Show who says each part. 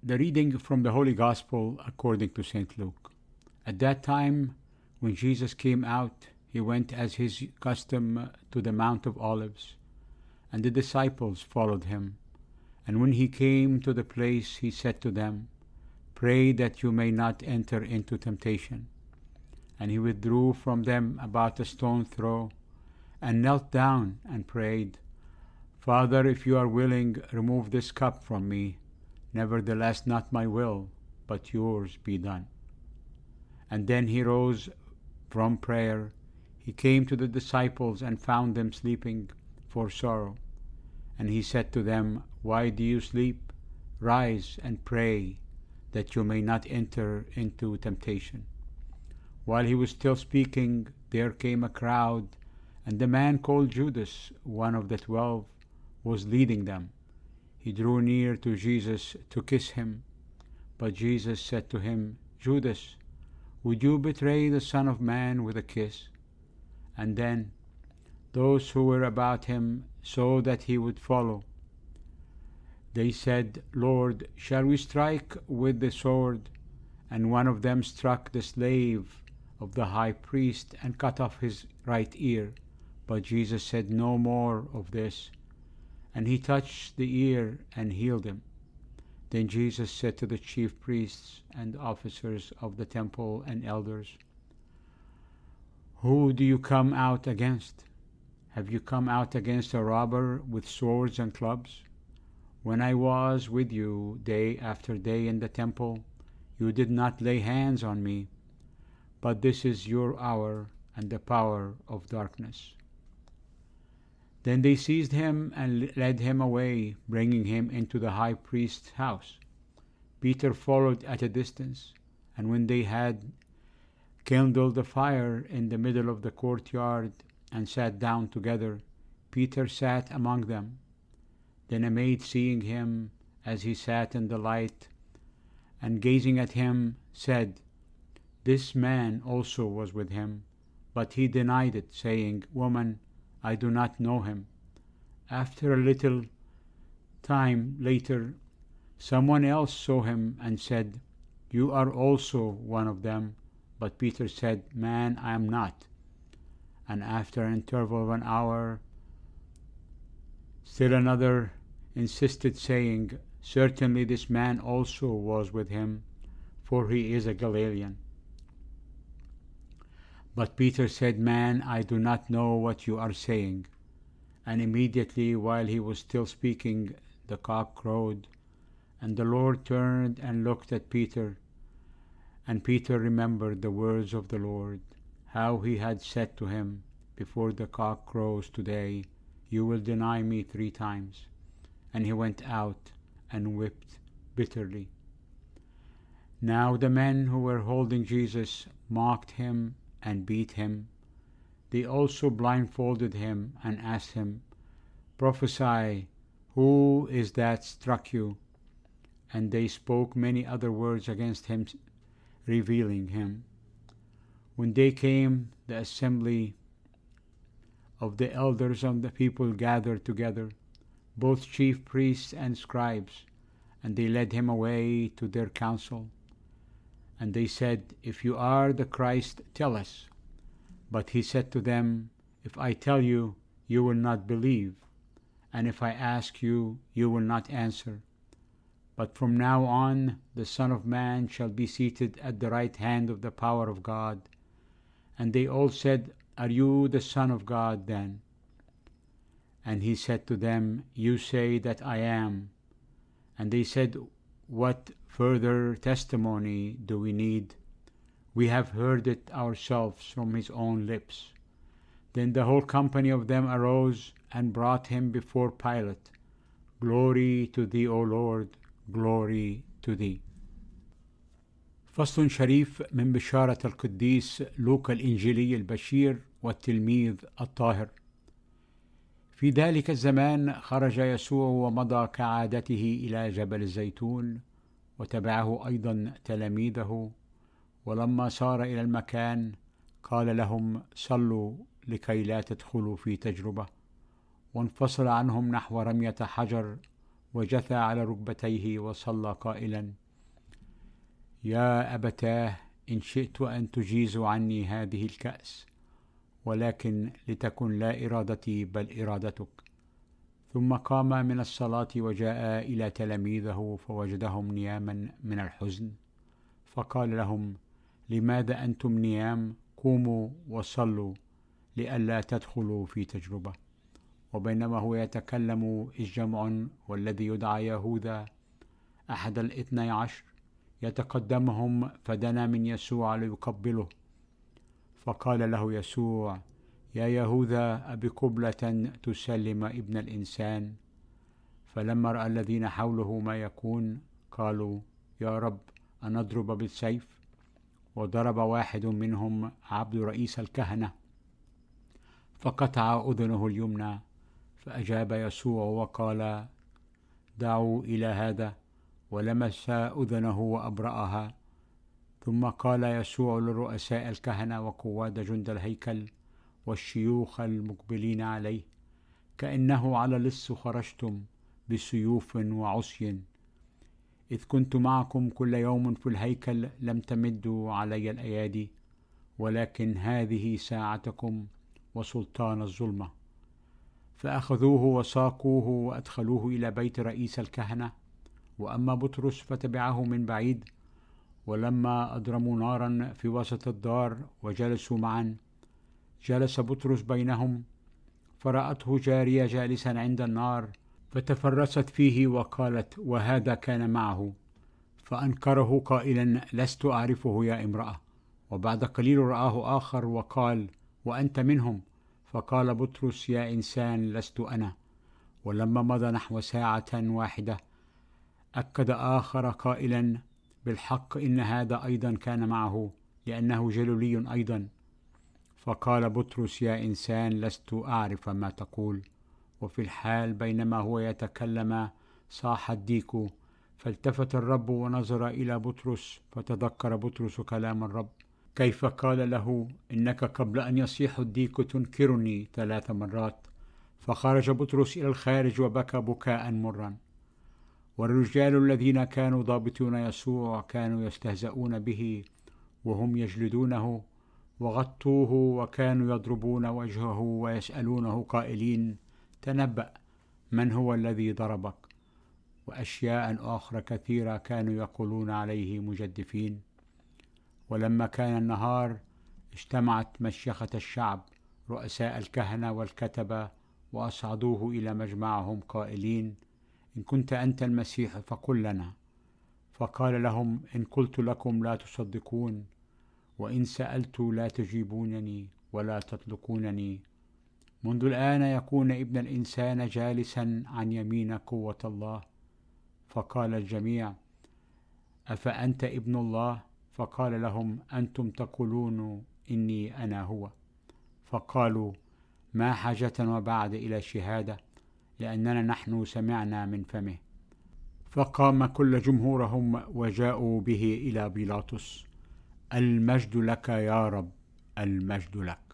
Speaker 1: The reading from the Holy Gospel according to St. Luke. At that time, when Jesus came out, he went as his custom to the Mount of Olives, and the disciples followed him. And when he came to the place, he said to them, "Pray that you may not enter into temptation." And he withdrew from them about a stone's throw, and knelt down and prayed, "Father, if you are willing, remove this cup from me. Nevertheless, not my will, but yours be done." And then he rose from prayer. He came to the disciples and found them sleeping for sorrow. And he said to them, "Why do you sleep? Rise and pray, that you may not enter into temptation." While he was still speaking, there came a crowd, and the man called Judas, one of the 12, was leading them. He drew near to Jesus to kiss him. But Jesus said to him, "Judas, would you betray the Son of Man with a kiss?" And then those who were about him saw that he would follow. They said, "Lord, shall we strike with the sword?" And one of them struck the slave of the high priest and cut off his right ear. But Jesus said no more of this. And he touched the ear and healed him. Then Jesus said to the chief priests and officers of the temple and elders, "Who do you come out against? Have you come out against a robber with swords and clubs? When I was with you day after day in the temple, you did not lay hands on me. But this is your hour and the power of darkness." Then they seized him and led him away, bringing him into the high priest's house. Peter followed at a distance, and when they had kindled a fire in the middle of the courtyard and sat down together, Peter sat among them. Then a maid, seeing him as he sat in the light, and gazing at him, said, "This man also was with him." But he denied it, saying, "Woman, I do not know him." After a little time later, someone else saw him and said, "You are also one of them." But Peter said, "Man, I am not." And after an interval of an hour, still another insisted, saying, "Certainly this man also was with him, for he is a Galilean." But Peter said, "Man, I do not know what you are saying." And immediately, while he was still speaking, the cock crowed. And the Lord turned and looked at Peter. And Peter remembered the words of the Lord, how he had said to him, "Before the cock crows today, you will deny me 3 times." And he went out and wept bitterly. Now the men who were holding Jesus mocked him and beat him. They also blindfolded him and asked him, "Prophesy, who is that struck you?" And they spoke many other words against him, reviling him. When they came, the assembly of the elders of the people gathered together, both chief priests and scribes, and they led him away to their council. And they said, "If you are the Christ, tell us." But he said to them, "If I tell you, you will not believe, and if I ask you, you will not answer. But from now on, the Son of Man shall be seated at the right hand of the power of God." And they all said, "Are you the Son of God then?" And he said to them, "You say that I am." And they said, "What further testimony do we need? We have heard it ourselves from his own lips." Then the whole company of them arose and brought him before Pilate. "Glory to thee, O Lord, glory to thee." فصل شريف من بشارة القديس لوقا الإنجيلي البشير والتلميذ الطاهر. في ذلك الزمان خرج يسوع ومضى كعادته إلى جبل الزيتون، وتبعه أيضا تلاميذه. ولما صار إلى المكان قال لهم: صلوا لكي لا تدخلوا في تجربة. وانفصل عنهم نحو رمية حجر، وجثى على ركبتيه وصلى قائلا: يا أبتاه، إن شئت أن تجيز عني هذه الكأس، ولكن لتكن لا إرادتي بل إرادتك. ثم قام من الصلاة وجاء إلى تلاميذه فوجدهم نياما من الحزن، فقال لهم: لماذا أنتم نيام؟ قوموا وصلوا لئلا تدخلوا في تجربة. وبينما هو يتكلم إذ جمع والذي يدعى يهوذا أحد 12 يتقدمهم، فدنا من يسوع ليقبله. فقال له يسوع: يا يهوذا، أبقبلة تسلم ابن الإنسان؟ فلما رأى الذين حوله ما يكون قالوا: يا رب، أنضرب بالسيف؟ وضرب واحد منهم عبد رئيس الكهنة فقطع أذنه اليمنى. فأجاب يسوع وقال: دعوا إلى هذا، ولمس أذنه وأبرأها. ثم قال يسوع لرؤساء الكهنة وقواد جند الهيكل والشيوخ المقبلين عليه: كأنه على لص خرجتم بسيوف وعصي. إذ كنت معكم كل يوم في الهيكل لم تمدوا علي الأيادي، ولكن هذه ساعتكم وسلطان الظلمة. فأخذوه وساقوه وأدخلوه إلى بيت رئيس الكهنة. وأما بطرس فتبعه من بعيد. ولما أضرموا نارا في وسط الدار وجلسوا معا، جلس بطرس بينهم، فرأته جارية جالسا عند النار، فتفرست فيه وقالت: وهذا كان معه. فأنكره قائلا: لست أعرفه يا امرأة. وبعد قليل رآه آخر وقال: وأنت منهم. فقال بطرس: يا إنسان، لست أنا. ولما مضى نحو ساعة واحدة أكد آخر قائلا: بالحق إن هذا أيضا كان معه، لأنه جلولي أيضا. فقال بطرس: يا إنسان، لست أعرف ما تقول. وفي الحال بينما هو يتكلم صاح الديك، فالتفت الرب ونظر إلى بطرس، فتذكر بطرس كلام الرب كيف قال له: إنك قبل أن يصيح الديك تنكرني 3 مرات. فخرج بطرس إلى الخارج وبكى بكاء مرا. والرجال الذين كانوا ضابطون يسوع كانوا يستهزئون به وهم يجلدونه، وغطوه وكانوا يضربون وجهه ويسألونه قائلين: تنبأ، من هو الذي ضربك؟ وأشياء أخرى كثيرة كانوا يقولون عليه مجدفين. ولما كان النهار اجتمعت مشيخة الشعب رؤساء الكهنة والكتبة، وأصعدوه إلى مجمعهم قائلين: إن كنت أنت المسيح فقل لنا. فقال لهم: إن قلت لكم لا تصدقون، وإن سألت لا تجيبونني ولا تطلقونني. منذ الآن يكون ابن الإنسان جالسا عن يمين قوة الله. فقال الجميع: أفأنت ابن الله؟ فقال لهم: أنتم تقولون إني أنا هو. فقالوا: ما حاجتنا بعد إلى شهادة؟ لأننا نحن سمعنا من فمه. فقام كل جمهورهم وجاءوا به إلى بيلاطس. المجد لك يا رب، المجد لك.